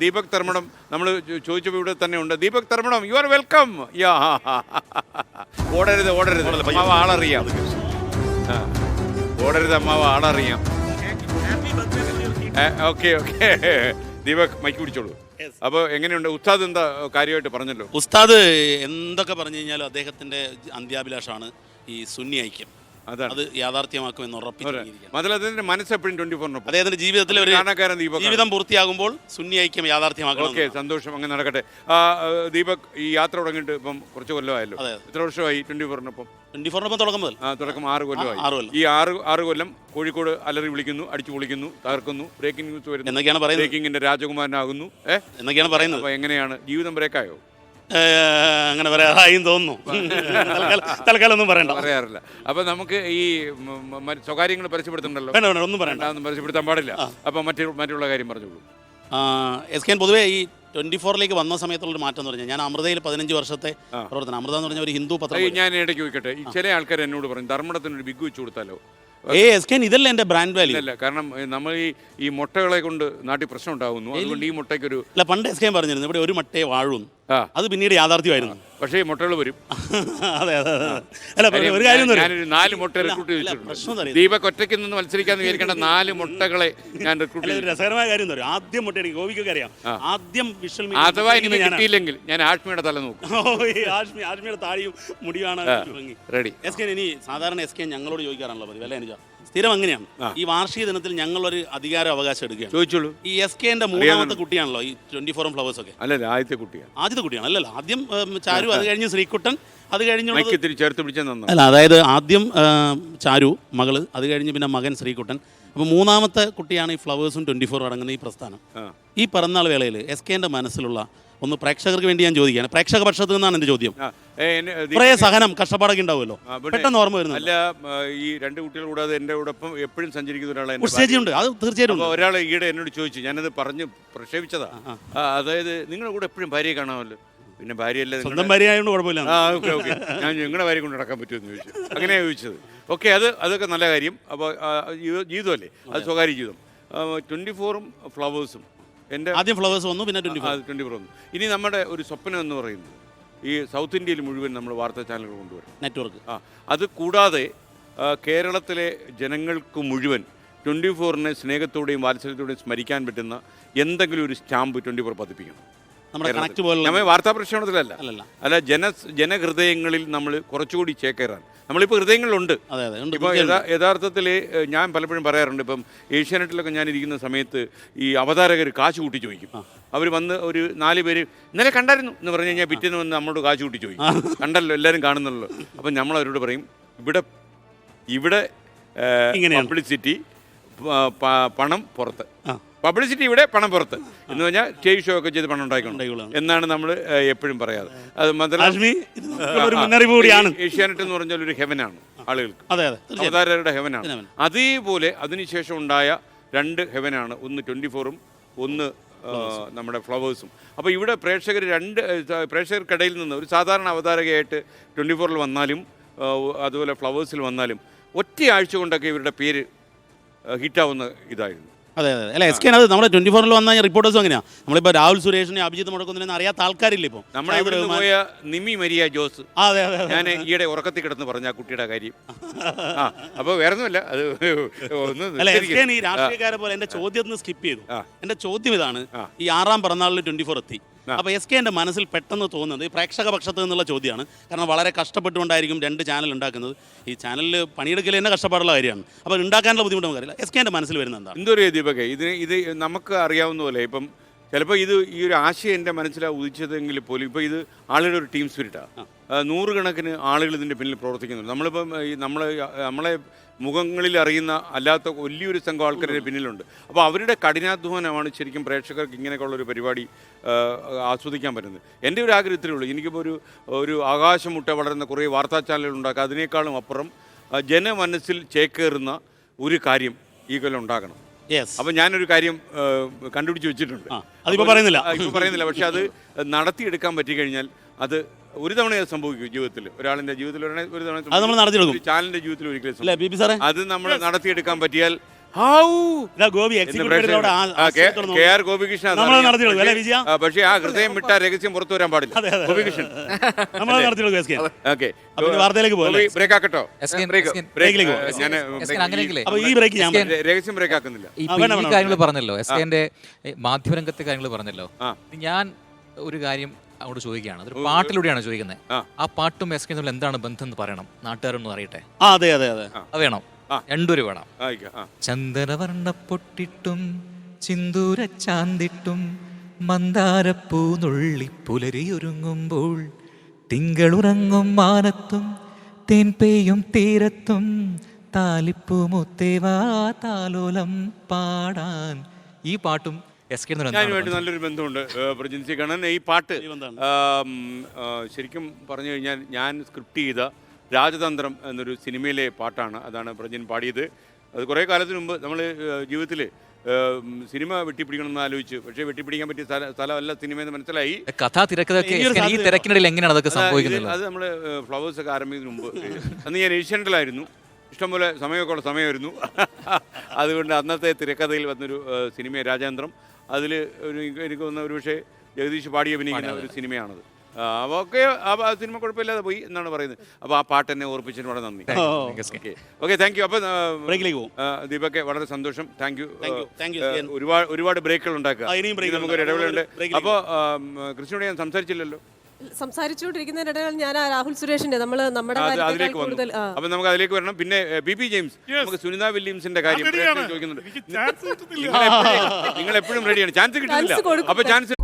ദീപക് തർമ്മടം നമ്മൾ ചോദിച്ചപ്പോൾ ഇവിടെ തന്നെ ഉണ്ട്. Deepak Dharmadam, you are welcome. യാ ഓടരുത് ഓടരുത്, അമ്മാവ് ആളറിയാം. ഓടരുത് അമ്മാവ് ആളറിയാം. ഓക്കെ ഓക്കെ, ദീപക് മൈക്ക് പിടിച്ചോളൂ. അപ്പോൾ എങ്ങനെയുണ്ട് ഉസ്താദ്? എന്താ കാര്യമായിട്ട് പറഞ്ഞല്ലോ ഉസ്താദ്? എന്തൊക്കെ പറഞ്ഞു കഴിഞ്ഞാലും അദ്ദേഹത്തിന്റെ അന്ത്യാഭിലാഷമാണ് ഈ സുന്നി ഐക്യം. അത് യാഥാർത്ഥ്യമാക്കുമെന്ന് ഉറപ്പിച്ചിരിക്കുകയാണ്. മനസ്സെപ്പോഴും 24 അദ്ദേഹത്തിന്റെ ജീവിതത്തിൽ ഒരു ജീവിതം പൂർത്തിയാകുമ്പോൾ സുന്നി ഐക്യം യാഥാർത്ഥ്യമാക്കണം. ഓക്കെ, സന്തോഷം, അങ്ങനെ നടക്കട്ടെ. ദീപക്, ഈ യാത്ര തുടങ്ങിയിട്ട് ഇപ്പം കുറച്ച് കൊല്ലമായല്ലോ. എത്ര വർഷമായി 24-നൊപ്പം? 24-നൊപ്പം തുടക്കം 6 കൊല്ലമായി. ഈ 6 കൊല്ലം കോഴിക്കോട് അലറി വിളിക്കുന്നു, അടിച്ചു പൊളിക്കുന്നു, തകർക്കുന്നു, ബ്രേക്കിംഗ് ന്യൂസ് വരുന്നു എന്നൊക്കെയാണ് പറയുന്നത്. ബ്രേക്കിങ്ങിന്റെ രാജകുമാരനാകുന്നു എന്നൊക്കെയാണ് പറയുന്നത്. അപ്പോൾ എങ്ങനെയാണ് ജീവിതം ബ്രേക്കായോ? അങ്ങനെ പറയാറായും തോന്നുന്നു. തൽക്കാലം ഒന്നും പറയാറില്ല. അപ്പൊ നമുക്ക് ഈ സ്വകാര്യങ്ങൾ പരിചയപ്പെടുത്തണ്ടല്ലോ. ഒന്നും പറയണ്ട, ഒന്നും പരിചയപ്പെടുത്താൻ പാടില്ല. അപ്പൊ മറ്റുള്ള കാര്യം പറഞ്ഞോളൂ. SKN പൊതുവേ ഈ 24-ലേക്ക് വന്ന സമയത്തുള്ളൊരു മാറ്റം എന്ന് പറഞ്ഞാൽ, ഞാൻ അമൃതയിൽ 15 വർഷത്തെ പ്രവർത്തനം. അമൃത എന്ന് പറഞ്ഞ ഒരു ഹിന്ദു പത്രം. ഞാൻ ഇടയ്ക്ക് ചോദിക്കട്ടെ, ചില ആൾക്കാർ എന്നോട് പറഞ്ഞു ധർമ്മടത്തിനൊരു ബിഗ് വെച്ച് കൊടുത്താലോ? SKN ഇതല്ല എൻ്റെ ബ്രാൻഡ് വാല്യൂ. അല്ല, കാരണം നമ്മൾ ഈ മുട്ടകളെ കൊണ്ട് നാട്ടിൽ പ്രശ്നം ഉണ്ടാകുന്നു. അതുകൊണ്ട് ഈ മുട്ടയ്ക്കൊരു പണ്ട് SKN പറഞ്ഞിരുന്നു ഇവിടെ ഒരു മുട്ടയെ വാഴും. അത് പിന്നീട് യാഥാർത്ഥ്യമായിരുന്നു. പക്ഷേ മുട്ടകൾ വരും. അതെ അതെ. അല്ല, ഒരു കാര്യം, ഞാനൊരു 4 മുട്ട റിക്രൂട്ട് ചെയ്തിട്ടുണ്ട്. ദീപക് ഒറ്റയ്ക്ക് നിന്ന് മത്സരിക്കാന്ന് വിചാരിക്കേണ്ട 4 മുട്ടകളെ ഞാൻ റിക്രൂട്ട് ചെയ്തു. രസകരമായ കാര്യം എന്ന് പറയും, ആദ്യം മുട്ട എനിക്ക് ഗോപിക്കൊക്കെ അറിയാം. ആദ്യം വിഷ്വൽ അഥവാ എനിക്ക് കിട്ടിയില്ലെങ്കിൽ ഞാൻ ആഷ്മിയുടെ തല നോക്കും. ആഷ്മിയുടെ താടിയും മുടിയാണ് റെഡി. SKN ഇനി സാധാരണ SKN ഞങ്ങളോട് ചോദിക്കാറാണല്ലോ പതിവ്, അല്ലേ? സ്ഥിരം അങ്ങനെയാണ്. ഈ വാർഷിക ദിനത്തിൽ ഞങ്ങളൊരു അധികാര അവകാശം എടുക്കുകയാണ്. ചോദിച്ചോളൂ. ഈ SKന്റെ 3ാമത്തെ കുട്ടിയാണല്ലോ ഈ 24 ഫ്ലവേഴ്സ് ഒക്കെ. അല്ലല്ല, ആദ്യത്തെ കുട്ടിയാണ്. അല്ലല്ലോ, ആദ്യം ചാരു, അത് കഴിഞ്ഞ് ശ്രീകുട്ടൻ, അത് കഴിഞ്ഞ് ചേർത്ത് പിടിച്ച. അല്ല, അതായത് ആദ്യം ചാരു മകള്, അത് കഴിഞ്ഞ് പിന്നെ മകൻ ശ്രീകുട്ടൻ. അപ്പോൾ 3ാമത്തെ കുട്ടിയാണ് ഈ ഫ്ലവേഴ്സും 24 അടങ്ങുന്ന ഈ പ്രസ്ഥാനം. ഈ പിറന്നാൾ വേളയിൽ SKന്റെ മനസ്സിലുള്ള ഒന്ന് പ്രേക്ഷകർക്ക് വേണ്ടി ഞാൻ ചോദിക്കുകയാണ്. പ്രേക്ഷക പക്ഷത്ത് നിന്നാണ് എൻ്റെ ചോദ്യം. കുറേ സഹനം, കഷ്ടപ്പാടൊക്കെ ഉണ്ടാവുമല്ലോ, പെട്ടെന്ന് ഓർമ്മ വരുന്നു. അല്ല, ഈ 2 കുട്ടികൾ കൂടാതെ എൻ്റെ കൂടൊപ്പം എപ്പോഴും സഞ്ചരിക്കുന്ന ഒരാളെ ഉണ്ട്. അത് തീർച്ചയായിട്ടും ഒരാൾ ഈയിടെ എന്നോട് ചോദിച്ചു, ഞാനത് പറഞ്ഞ് പ്രക്ഷേപിച്ചതാ. അതായത് നിങ്ങളുടെ കൂടെ എപ്പോഴും ഭാര്യയെ കാണാമല്ലോ. പിന്നെ ഭാര്യയല്ലേ, സ്വന്തം ഭാര്യയായതുകൊണ്ട് കുഴപ്പമില്ല. ഓക്കെ ഓക്കെ, ഞാൻ നിങ്ങളുടെ ഭാര്യ കൊണ്ട് നടക്കാൻ പറ്റുമെന്ന് ചോദിച്ചു. അങ്ങനെയാണ് ചോദിച്ചത്. ഓക്കെ, അതൊക്കെ നല്ല കാര്യം. അപ്പോൾ ജീവിതമല്ലേ, അത് സ്വകാര്യ ജീവിതം. 24-ഉം ഫ്ലവേഴ്സും എൻ്റെ ആദ്യം ഫ്ലവേഴ്സ് വന്നു, പിന്നെ 24 വന്നു. ഇനി നമ്മുടെ ഒരു സ്വപ്നം എന്ന് പറയുന്നത് ഈ സൗത്ത് ഇന്ത്യയിൽ മുഴുവൻ നമ്മൾ വാർത്താ ചാനലുകൾ കൊണ്ടുവരും, നെറ്റ്വർക്ക്. അത് കൂടാതെ കേരളത്തിലെ ജനങ്ങൾക്ക് മുഴുവൻ 24-നെ സ്നേഹത്തോടെയും വാത്സല്യത്തോടെയും സ്മരിക്കാൻ പറ്റുന്ന എന്തെങ്കിലും ഒരു സ്റ്റാമ്പ് 24 പതിപ്പിക്കണം. നമ്മൾ വാർത്താ പ്രക്ഷേപണത്തിലല്ല, അല്ല, ജനഹൃദയങ്ങളിൽ നമ്മൾ കുറച്ചുകൂടി ചേക്കേറാൻ. നമ്മളിപ്പോൾ ഹൃദയങ്ങളിലുണ്ട്. ഇപ്പോൾ യഥാർത്ഥത്തിൽ ഞാൻ പലപ്പോഴും പറയാറുണ്ട്, ഇപ്പം ഏഷ്യാനെറ്റിലൊക്കെ ഞാൻ ഇരിക്കുന്ന സമയത്ത് ഈ അവതാരകർ കാശ് കൂട്ടി ചോദിക്കും. അവർ വന്ന് ഒരു 4 പേര് ഇന്നലെ കണ്ടായിരുന്നു എന്ന് പറഞ്ഞു കഴിഞ്ഞാൽ പിറ്റേന്ന് വന്ന് നമ്മളോട് കാശ് കൂട്ടി ചോദിക്കും. കണ്ടല്ലോ, എല്ലാവരും കാണുന്നല്ലോ. അപ്പം നമ്മൾ അവരോട് പറയും, ഇവിടെ പബ്ലിസിറ്റി, പണം പുറത്ത്. പബ്ലിസിറ്റി ഇവിടെ, പണം പുറത്ത് എന്ന് പറഞ്ഞാൽ സ്റ്റേജ് ഷോ ഒക്കെ ചെയ്ത് പണം ഉണ്ടാക്കണം എന്നാണ് നമ്മൾ എപ്പോഴും പറയാറ്. അത് ഏഷ്യാനെറ്റ് എന്ന് പറഞ്ഞാൽ ഒരു ഹെവനാണ് ആളുകൾക്ക്, അവതാരകരുടെ ഹെവനാണ്. അതേപോലെ അതിനുശേഷം ഉണ്ടായ 2 ഹെവനാണ്, ഒന്ന് 24-ഉം ഒന്ന് നമ്മുടെ ഫ്ലവേഴ്സും. അപ്പോൾ ഇവിടെ പ്രേക്ഷകർക്കിടയിൽ നിന്ന് ഒരു സാധാരണ അവതാരകയായിട്ട് 24-ൽ വന്നാലും അതുപോലെ ഫ്ലവേഴ്സിൽ വന്നാലും ഒറ്റ ആഴ്ച കൊണ്ടൊക്കെ ഇവരുടെ പേര് ഹിറ്റാവുന്ന ഇതായിരുന്നു. അതെ അതെ. അല്ല, SKN അത് നമ്മുടെ 24-ൽ വന്ന റിപ്പോർട്ടേഴ്സും അങ്ങനെയാണ്. നമ്മളിപ്പോൾ രാഹുൽ സുരേഷിനെ, അഭിജിത്ത് മുടക്കുന്നതിനെ അറിയാത്ത ആൾക്കാരില്ല. ഇപ്പോൾ നമ്മളെ പോയ നിമി മരിയ ജോസ്, ഞാൻ ഈയിടെ ഉറക്കത്തിൽ കിടന്ന് പറഞ്ഞ ആ കുട്ടിയുടെ കാര്യം. അപ്പോൾ വേറെ ഒന്നുമല്ല, അത് SKN ഈ രാഷ്ട്രീയക്കാരെ പോലെ എൻ്റെ ചോദ്യത്തിന് സ്കിപ്പ് ചെയ്തു. എൻ്റെ ചോദ്യം ഇതാണ്, ഈ 6ാം പിറന്നാളിൽ 24 എത്തി. അപ്പോൾ SKന്റെ മനസ്സിൽ പെട്ടെന്ന് തോന്നുന്നത് ഈ പ്രേക്ഷക പക്ഷത്ത് നിന്നുള്ള ചോദ്യമാണ്. കാരണം വളരെ കഷ്ടപ്പെട്ടുകൊണ്ടായിരിക്കും 2 ചാനൽ ഉണ്ടാക്കുന്നത്. ഈ ചാനലിൽ പണിയെടുക്കൽ തന്നെ കഷ്ടപ്പാടുള്ള കാര്യമാണ്. അപ്പോൾ ഉണ്ടാക്കാനുള്ള ബുദ്ധിമുട്ട് നമുക്കറിയില്ല. SKന്റെ മനസ്സിൽ വരുന്നത് എന്താണ്? എന്തൊരു ദീപക്, ഇത് നമുക്ക് അറിയാവുന്ന പോലെ ഇപ്പം ചിലപ്പോൾ ഈ ഒരു ആശയം എൻ്റെ മനസ്സിലാണ് ഉദിച്ചതെങ്കിൽ പോലും ഇപ്പോൾ ഇത് ആളുകളുടെ ഒരു ടീം സ്പിരിറ്റാണ്. 100 കണക്കിന് ആളുകൾ ഇതിൻ്റെ പിന്നിൽ പ്രവർത്തിക്കുന്നുണ്ട്. നമ്മളിപ്പം നമ്മളെ മുഖങ്ങളിൽ അറിയുന്ന അല്ലാത്ത വലിയൊരു സംഘം ആൾക്കാരുടെ പിന്നിലുണ്ട്. അപ്പോൾ അവരുടെ കഠിനാധ്വാനമാണ് ശരിക്കും പ്രേക്ഷകർക്ക് ഇങ്ങനെയൊക്കെയുള്ളൊരു പരിപാടി ആസ്വദിക്കാൻ പറ്റുന്നത്. എൻ്റെ ഒരു ആഗ്രഹത്തിലേ ഉള്ളൂ, എനിക്കിപ്പോൾ ഒരു ആകാശം മുട്ട വളരുന്ന കുറേ വാർത്താ ചാനലുകൾ ഉണ്ടാക്കുക. അതിനേക്കാളും അപ്പുറം ജനമനസ്സിൽ ചേക്കേറുന്ന ഒരു കാര്യം ഈ കൊല്ലം ഉണ്ടാകണം. അപ്പം ഞാനൊരു കാര്യം കണ്ടുപിടിച്ച് വെച്ചിട്ടുണ്ട്. അതിപ്പോൾ പറയുന്നില്ല, പക്ഷെ അത് നടത്തിയെടുക്കാൻ പറ്റിക്കഴിഞ്ഞാൽ അത് ഒരു തവണ സംഭവിക്കും ജീവിതത്തിൽ. ഒരാളിൻ്റെ ജീവിതത്തിൽ ഒരു തവണ, ചാനലിൻ്റെ ജീവിതത്തിൽ ഒരിക്കലും അത് നമ്മൾ നടത്തിയെടുക്കാൻ പറ്റിയാൽ ഇതാ ഗോപി എക്സിക്യൂട്ടീവ് KR ഗോപികൃഷ്ണൻ നമ്മൾ നടത്തിയുള്ളൂ അല്ലേ വിജയ? പക്ഷേ ആ ഹൃദയം വിട്ട രഹസ്യം പുറത്തു വരാൻ പാടില്ല. ഗോപികൃഷ്ണൻ നമ്മൾ നടത്തിയുള്ളൂ എസ് കെ. ഓക്കെ, വാർത്തയിലേക്ക് പോകാം. ബ്രേക്ക് ആക്കട്ടോ? ബ്രേക്കിലേക്ക് പോകാം. ഞാൻ അപ്പൊ ഈ ബ്രേക്ക് ഞാൻ രഹസ്യം ബ്രേക്ക് ആക്കുന്നില്ല. ഈ കാര്യങ്ങൾ പറഞ്ഞല്ലോ, SKന്റെ മാധ്യമരംഗത്തെ കാര്യങ്ങൾ പറഞ്ഞല്ലോ. ഞാൻ ഒരു കാര്യം അങ്ങോട്ട് ചോദിക്കുകയാണ്. അതൊരു പാട്ടിലൂടെയാണ് ചോദിക്കുന്നത്. ആ പാട്ടും SK തമ്മിൽ എന്താണ് ബന്ധം എന്ന് പറയണം, നാട്ടുകാരൊന്നും അറിയട്ടെ. അതെ അതെ അതെ, അത് വേണം, രണ്ടൊരു വേണം. ചന്ദനവർണ്ണ പൊട്ടിട്ടും ചിന്തൂര ചാന്തിട്ടും മന്ദാരപ്പൂ നുള്ളി പുലരിയൊരുങ്ങുമ്പോൾ തിങ്കളുറങ്ങും മാനത്തും തേൻ പെയ്യും തീരത്തും താലിപ്പൂമുത്തേവാ താലോലം പാടാൻ. ഈ പാട്ടും SK ഞാനുമായിട്ട് നല്ലൊരു ബന്ധമുണ്ട് പ്രജിൻസി കണ്ണൻ. ഈ പാട്ട് ശരിക്കും പറഞ്ഞു കഴിഞ്ഞാൽ ഞാൻ സ്ക്രിപ്റ്റ് ചെയ്ത രാജതന്ത്രം എന്നൊരു സിനിമയിലെ പാട്ടാണ്. അതാണ് പ്രജിൻ പാടിയത്. അത് കുറേ കാലത്തിന് മുമ്പ് നമ്മൾ ജീവിതത്തിൽ സിനിമ വെട്ടിപ്പിടിക്കണമെന്ന് ആലോചിച്ചു. പക്ഷേ വെട്ടിപ്പിടിക്കാൻ പറ്റിയ സ്ഥലമല്ല സിനിമയെന്ന് മനസ്സിലായി. കഥാ തിരക്കഥയൊക്കെ ഈ തിരക്കിനിടയിൽ എങ്ങനെയാണ് അതൊക്കെ സംഭവിക്കുന്നത്? അത് നമ്മൾ ഫ്ലവേഴ്സ് ഒക്കെ ആരംഭിക്കുന്നതിന് മുമ്പ് അന്ന് ഞാൻ ഏഷ്യാനെറ്റിലായിരുന്നു. ഇഷ്ടംപോലെ സമയമൊക്കെ ഉള്ള സമയമായിരുന്നു. അതുകൊണ്ട് അന്നത്തെ തിരക്കഥയിൽ വന്നൊരു സിനിമ രാജതന്ത്രം. അതിൽ എനിക്ക് തോന്നുന്ന ഒരു പക്ഷേ ജഗദീഷ് പാടി അഭിനയിക്കുന്ന ഒരു സിനിമയാണത്. ഓക്കെ, ആ സിനിമ കുഴപ്പമില്ലാതെ പോയി എന്നാണ് പറയുന്നത്. അപ്പോൾ ആ പാട്ട് എന്നെ ഓർപ്പിച്ചതിന് വളരെ നന്ദി. Okay, thank you. അപ്പോൾ ദീപക്കെ വളരെ സന്തോഷം. Thank you. ഒരുപാട് ബ്രേക്കുകൾ ഉണ്ടാക്കുക. നമുക്കൊരു ഇടവേളയുണ്ട്. അപ്പോൾ കൃഷ്ണനോട് ഞാൻ സംസാരിച്ചില്ലല്ലോ. സംസാരിച്ചുകൊണ്ടിരിക്കുന്നതിനിടയിൽ ഞാൻ രാഹുൽ സുരേഷിന്റെ നമ്മുടെ അതിലേക്ക് വന്നു. അപ്പൊ നമുക്ക് അതിലേക്ക് വരണം. പിന്നെ PP ജെയിംസ്, നമുക്ക് സുനിത വില്യംസിന്റെ കാര്യം ചോദിക്കുന്നുണ്ട്. നിങ്ങൾ എപ്പോഴും റെഡിയാണ്. ചാൻസ് കിട്ടുന്നില്ല. അപ്പൊ ചാൻസ്